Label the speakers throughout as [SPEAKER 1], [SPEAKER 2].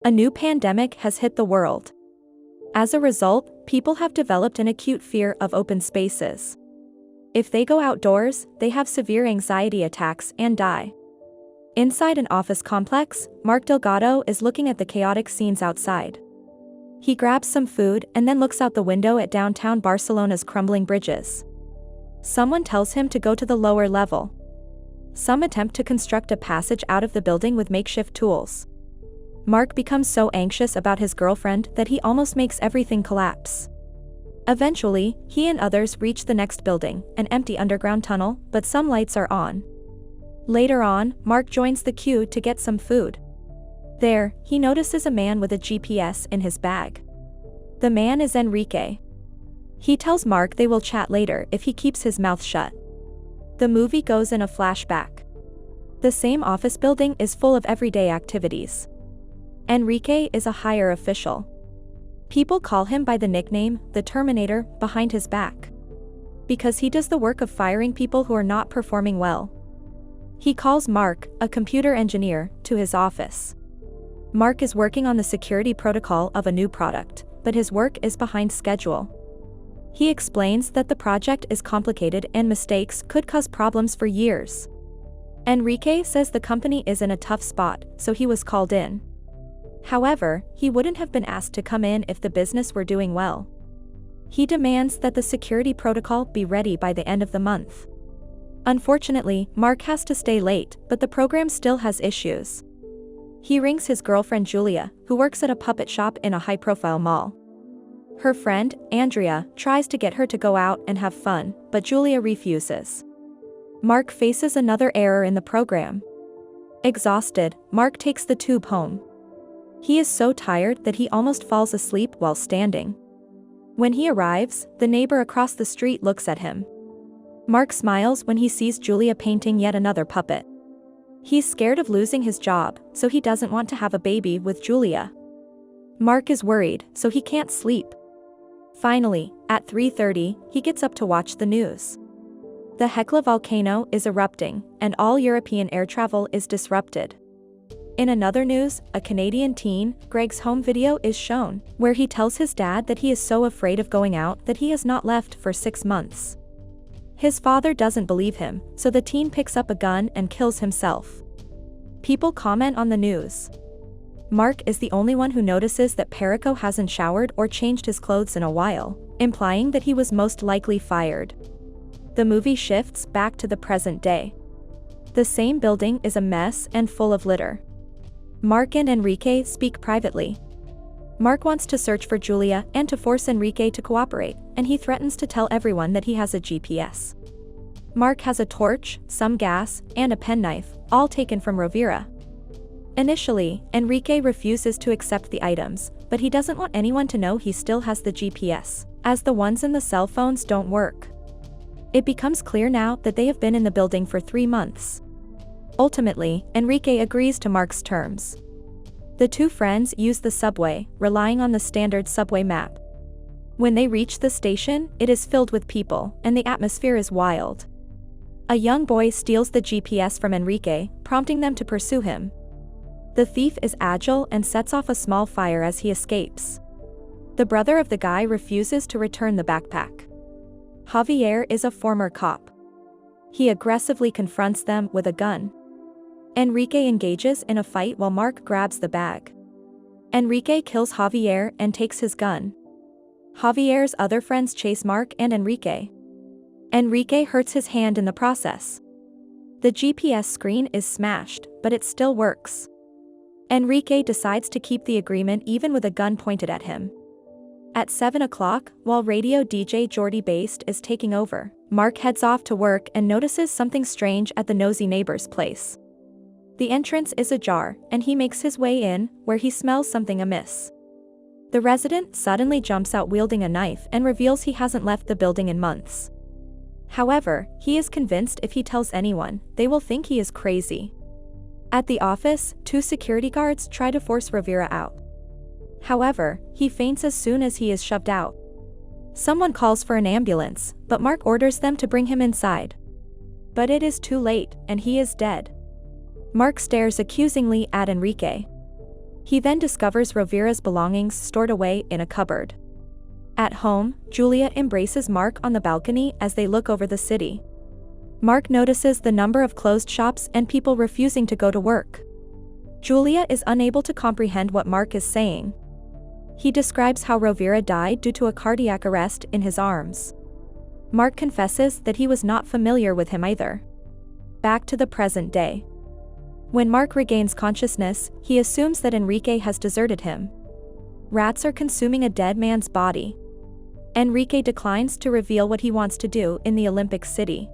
[SPEAKER 1] A new pandemic has hit the world. As a result, people have developed an acute fear of open spaces. If they go outdoors, they have severe anxiety attacks and die. Inside an office complex, Mark Delgado is looking at the chaotic scenes outside. He grabs some food and then looks out the window at downtown Barcelona's crumbling bridges. Someone tells him to go to the lower level. Some attempt to construct a passage out of the building with makeshift tools. Mark becomes so anxious about his girlfriend that he almost makes everything collapse. Eventually, he and others reach the next building, an empty underground tunnel, but some lights are on. Later on, Mark joins the queue to get some food. There, he notices a man with a GPS in his bag. The man is Enrique. He tells Mark they will chat later if he keeps his mouth shut. The movie goes in a flashback. The same office building is full of everyday activities. Enrique is a higher official. People call him by the nickname, the Terminator, behind his back. Because he does the work of firing people who are not performing well. He calls Mark, a computer engineer, to his office. Mark is working on the security protocol of a new product, but his work is behind schedule. He explains that the project is complicated and mistakes could cause problems for years. Enrique says the company is in a tough spot, so he was called in. However, he wouldn't have been asked to come in if the business were doing well. He demands that the security protocol be ready by the end of the month. Unfortunately, Mark has to stay late, but the program still has issues. He rings his girlfriend Julia, who works at a puppet shop in a high-profile mall. Her friend, Andrea, tries to get her to go out and have fun, but Julia refuses. Mark faces another error in the program. Exhausted, Mark takes the tube home. He is so tired that he almost falls asleep while standing. When he arrives, the neighbor across the street looks at him. Mark smiles when he sees Julia painting yet another puppet. He's scared of losing his job, so he doesn't want to have a baby with Julia. Mark is worried, so he can't sleep. Finally, at 3:30, he gets up to watch the news. The Hekla volcano is erupting, and all European air travel is disrupted. In another news, a Canadian teen, Greg's home video is shown, where he tells his dad that he is so afraid of going out that he has not left for 6 months. His father doesn't believe him, so the teen picks up a gun and kills himself. People comment on the news. Mark is the only one who notices that Perico hasn't showered or changed his clothes in a while, implying that he was most likely fired. The movie shifts back to the present day. The same building is a mess and full of litter. Mark and Enrique speak privately. Mark wants to search for Julia and to force Enrique to cooperate, and he threatens to tell everyone that he has a GPS. Mark has a torch, some gas, and a penknife, all taken from Rovira. Initially, Enrique refuses to accept the items, but he doesn't want anyone to know he still has the GPS, as the ones in the cell phones don't work. It becomes clear now that they have been in the building for 3 months. Ultimately, Enrique agrees to Mark's terms. The two friends use the subway, relying on the standard subway map. When they reach the station, it is filled with people, and the atmosphere is wild. A young boy steals the GPS from Enrique, prompting them to pursue him. The thief is agile and sets off a small fire as he escapes. The brother of the guy refuses to return the backpack. Javier is a former cop. He aggressively confronts them with a gun. Enrique engages in a fight while Mark grabs the bag. Enrique kills Javier and takes his gun. Javier's other friends chase Mark and Enrique. Enrique hurts his hand in the process. The GPS screen is smashed, but it still works. Enrique decides to keep the agreement even with a gun pointed at him. At 7 o'clock, while radio DJ Jordi Based is taking over, Mark heads off to work and notices something strange at the nosy neighbor's place. The entrance is ajar, and he makes his way in, where he smells something amiss. The resident suddenly jumps out wielding a knife and reveals he hasn't left the building in months. However, he is convinced if he tells anyone, they will think he is crazy. At the office, 2 security guards try to force Rovira out. However, he faints as soon as he is shoved out. Someone calls for an ambulance, but Mark orders them to bring him inside. But it is too late, and he is dead. Mark stares accusingly at Enrique. He then discovers Rovira's belongings stored away in a cupboard. At home, Julia embraces Mark on the balcony as they look over the city. Mark notices the number of closed shops and people refusing to go to work. Julia is unable to comprehend what Mark is saying. He describes how Rovira died due to a cardiac arrest in his arms. Mark confesses that he was not familiar with him either. Back to the present day. When Mark regains consciousness, he assumes that Enrique has deserted him. Rats are consuming a dead man's body. Enrique declines to reveal what he wants to do in the Olympic City.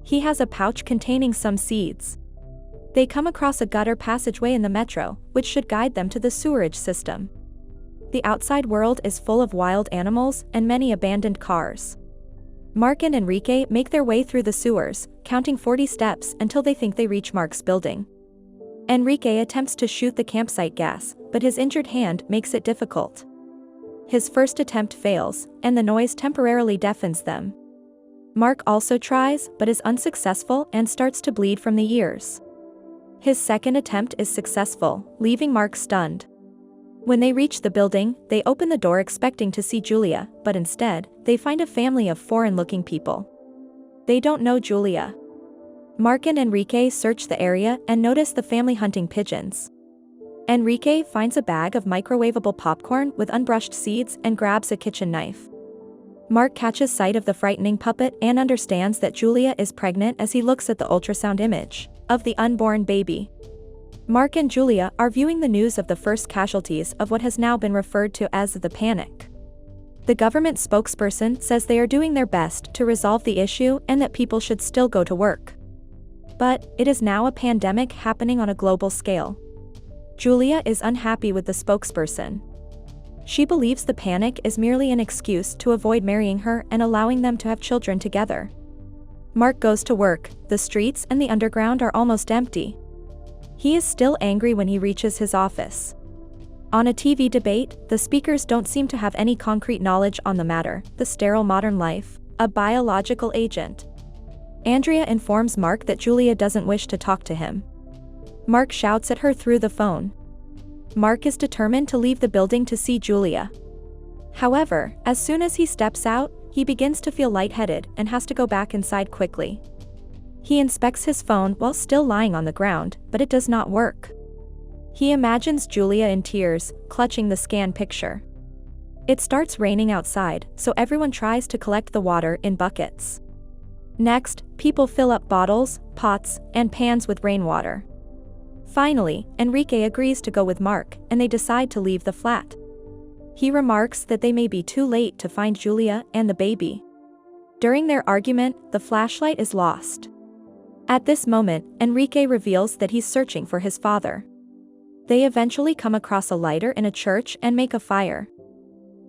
[SPEAKER 1] He has a pouch containing some seeds. They come across a gutter passageway in the metro, which should guide them to the sewerage system. The outside world is full of wild animals and many abandoned cars. Mark and Enrique make their way through the sewers, counting 40 steps until they think they reach Mark's building. Enrique attempts to shoot the campsite gas, but his injured hand makes it difficult. His first attempt fails, and the noise temporarily deafens them. Mark also tries, but is unsuccessful and starts to bleed from the ears. His second attempt is successful, leaving Mark stunned. When they reach the building, they open the door expecting to see Julia, but instead, they find a family of foreign-looking people. They don't know Julia. Mark and Enrique search the area and notice the family hunting pigeons. Enrique finds a bag of microwavable popcorn with unbrushed seeds and grabs a kitchen knife. Mark catches sight of the frightening puppet and understands that Julia is pregnant as he looks at the ultrasound image of the unborn baby. Mark and Julia are viewing the news of the first casualties of what has now been referred to as the panic. The government spokesperson says they are doing their best to resolve the issue and that people should still go to work. But it is now a pandemic happening on a global scale. Julia is unhappy with the spokesperson. She believes the panic is merely an excuse to avoid marrying her and allowing them to have children together. Mark goes to work. The streets and the underground are almost empty. He is still angry when he reaches his office. On a TV debate, the speakers don't seem to have any concrete knowledge on the matter: the sterile modern life, a biological agent. Andrea informs Mark that Julia doesn't wish to talk to him. Mark shouts at her through the phone. Mark is determined to leave the building to see Julia. However, as soon as he steps out, he begins to feel lightheaded and has to go back inside quickly. He inspects his phone while still lying on the ground, but it does not work. He imagines Julia in tears, clutching the scanned picture. It starts raining outside, so everyone tries to collect the water in buckets. Next, people fill up bottles, pots, and pans with rainwater. Finally, Enrique agrees to go with Mark, and they decide to leave the flat. He remarks that they may be too late to find Julia and the baby. During their argument, the flashlight is lost. At this moment, Enrique reveals that he's searching for his father. They eventually come across a lighter in a church and make a fire.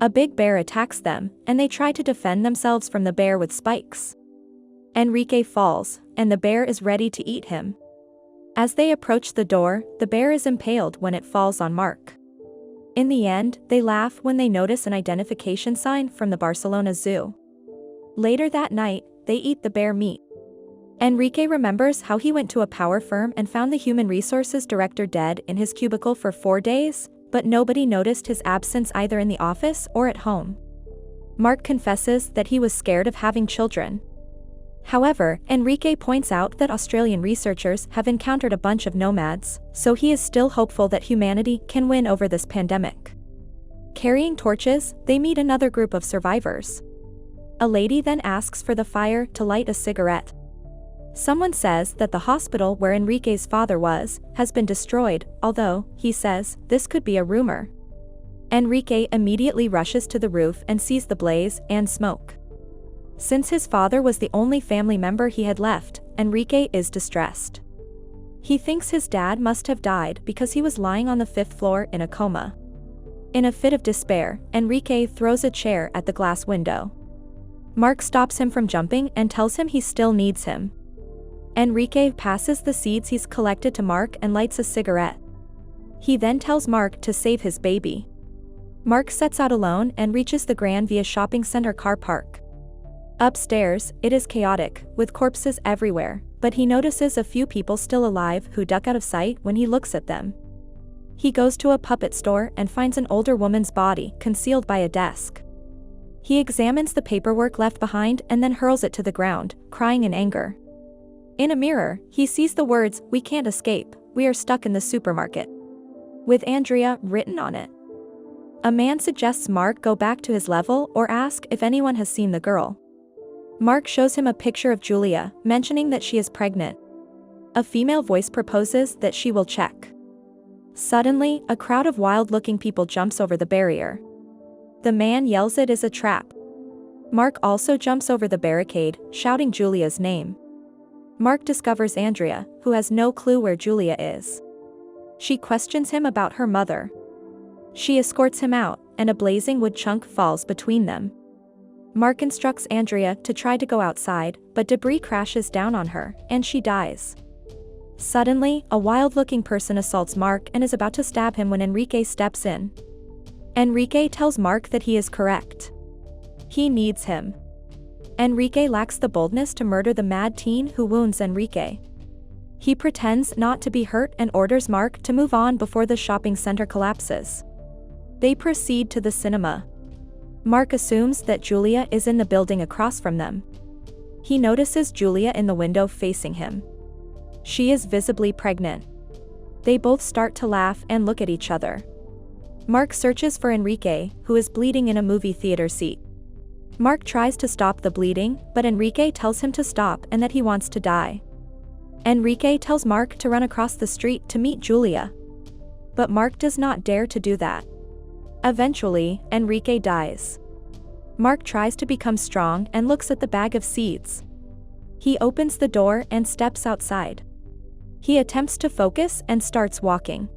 [SPEAKER 1] A big bear attacks them, and they try to defend themselves from the bear with spikes. Enrique falls, and the bear is ready to eat him. As they approach the door, the bear is impaled when it falls on Mark. In the end, they laugh when they notice an identification sign from the Barcelona Zoo. Later that night, they eat the bear meat. Enrique remembers how he went to a power firm and found the human resources director dead in his cubicle for 4 days, but nobody noticed his absence either in the office or at home. Mark confesses that he was scared of having children. However, Enrique points out that Australian researchers have encountered a bunch of nomads, so he is still hopeful that humanity can win over this pandemic. Carrying torches, they meet another group of survivors. A lady then asks for the fire to light a cigarette. Someone says that the hospital where Enrique's father was has been destroyed, although, he says, this could be a rumor. Enrique immediately rushes to the roof and sees the blaze and smoke. Since his father was the only family member he had left, Enrique is distressed. He thinks his dad must have died because he was lying on the 5th floor in a coma. In a fit of despair, Enrique throws a chair at the glass window. Mark stops him from jumping and tells him he still needs him. Enrique passes the seeds he's collected to Mark and lights a cigarette. He then tells Mark to save his baby. Mark sets out alone and reaches the Grand Via shopping center car park. Upstairs, it is chaotic, with corpses everywhere, but he notices a few people still alive who duck out of sight when he looks at them. He goes to a puppet store and finds an older woman's body concealed by a desk. He examines the paperwork left behind and then hurls it to the ground, crying in anger. In a mirror, he sees the words, "We can't escape, we are stuck in the supermarket," with Andrea written on it. A man suggests Mark go back to his level or ask if anyone has seen the girl. Mark shows him a picture of Julia, mentioning that she is pregnant. A female voice proposes that she will check. Suddenly, a crowd of wild-looking people jumps over the barrier. The man yells it is a trap. Mark also jumps over the barricade, shouting Julia's name. Mark discovers Andrea, who has no clue where Julia is. She questions him about her mother. She escorts him out, and a blazing wood chunk falls between them. Mark instructs Andrea to try to go outside, but debris crashes down on her, and she dies. Suddenly, a wild-looking person assaults Mark and is about to stab him when Enrique steps in. Enrique tells Mark that he is correct. He needs him. Enrique lacks the boldness to murder the mad teen who wounds Enrique. He pretends not to be hurt and orders Mark to move on before the shopping center collapses. They proceed to the cinema. Mark assumes that Julia is in the building across from them. He notices Julia in the window facing him. She is visibly pregnant. They both start to laugh and look at each other. Mark searches for Enrique, who is bleeding in a movie theater seat. Mark tries to stop the bleeding, but Enrique tells him to stop and that he wants to die. Enrique tells Mark to run across the street to meet Julia. But Mark does not dare to do that. Eventually, Enrique dies. Mark tries to become strong and looks at the bag of seeds. He opens the door and steps outside. He attempts to focus and starts walking.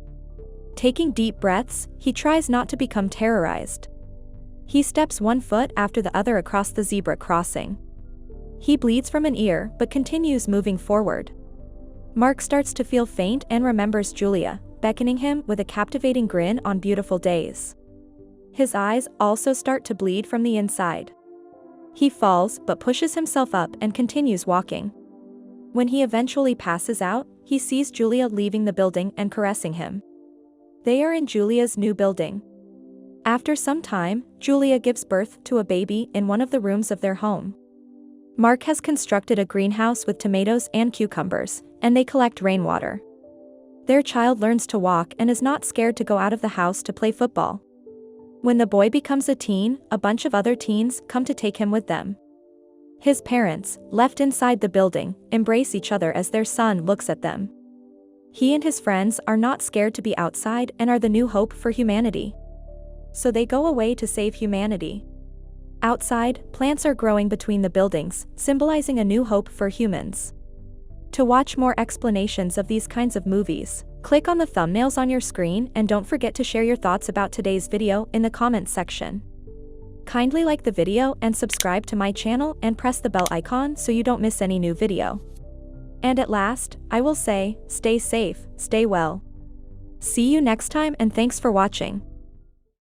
[SPEAKER 1] Taking deep breaths, he tries not to become terrorized. He steps one foot after the other across the zebra crossing. He bleeds from an ear but continues moving forward. Mark starts to feel faint and remembers Julia, beckoning him with a captivating grin on beautiful days. His eyes also start to bleed from the inside. He falls but pushes himself up and continues walking. When he eventually passes out, he sees Julia leaving the building and caressing him. They are in Julia's new building. After some time, Julia gives birth to a baby in one of the rooms of their home. Mark has constructed a greenhouse with tomatoes and cucumbers, and they collect rainwater. Their child learns to walk and is not scared to go out of the house to play football. When the boy becomes a teen, a bunch of other teens come to take him with them. His parents, left inside the building, embrace each other as their son looks at them. He and his friends are not scared to be outside and are the new hope for humanity. So they go away to save humanity. Outside, plants are growing between the buildings, symbolizing a new hope for humans. To watch more explanations of these kinds of movies, click on the thumbnails on your screen and don't forget to share your thoughts about today's video in the comments section. Kindly like the video and subscribe to my channel and press the bell icon so you don't miss any new video. And at last, I will say, stay safe, stay well. See you next time and thanks for watching.